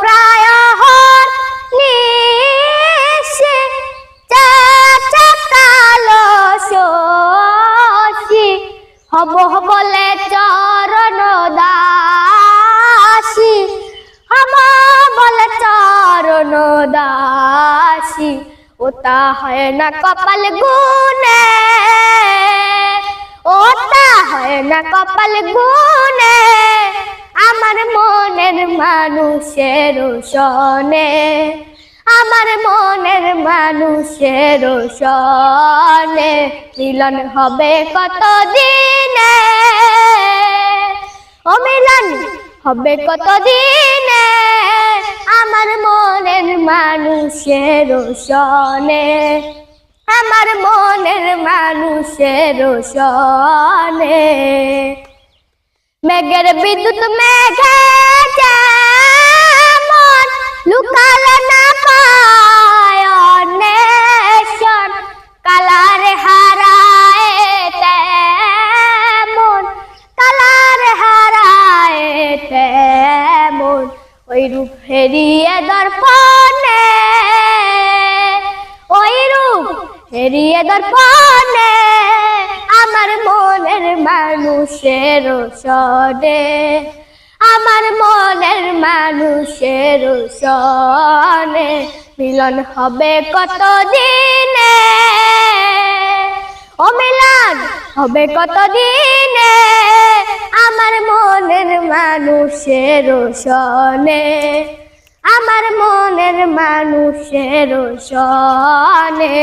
প্রায় নিশি কালো শশী হব বলে চরণ দাসী হব বলে চরণ দাসী ওটা হয় না কপাল গুনে ওটা হয় না কপাল গুনে আমার মনের মানুষের সনে আমার মনের মানুষের সনে মিলন হবে কত দিনে ও মিলন হবে কত দিনে আমার মনের মানুষের সনে আমার মনের মানুষের সনে মেঘের বিদ্যুৎ মেঘে যেমন লুকালে না পায় অন্বেষণ কালার হারায় তেমন কালার হারায় তেমন ওই রূপ হেরিয়ে দর্পণে ওই রূপ হেরিয়ে দর্পণে আমার মনের মানুষের সনে আমার মনের মানুষের সনে মিলন হবে কত দিনে ও মিলন হবে কত দিনে আমার মনের মানুষের সনে আমার মনের মানুষের সনে।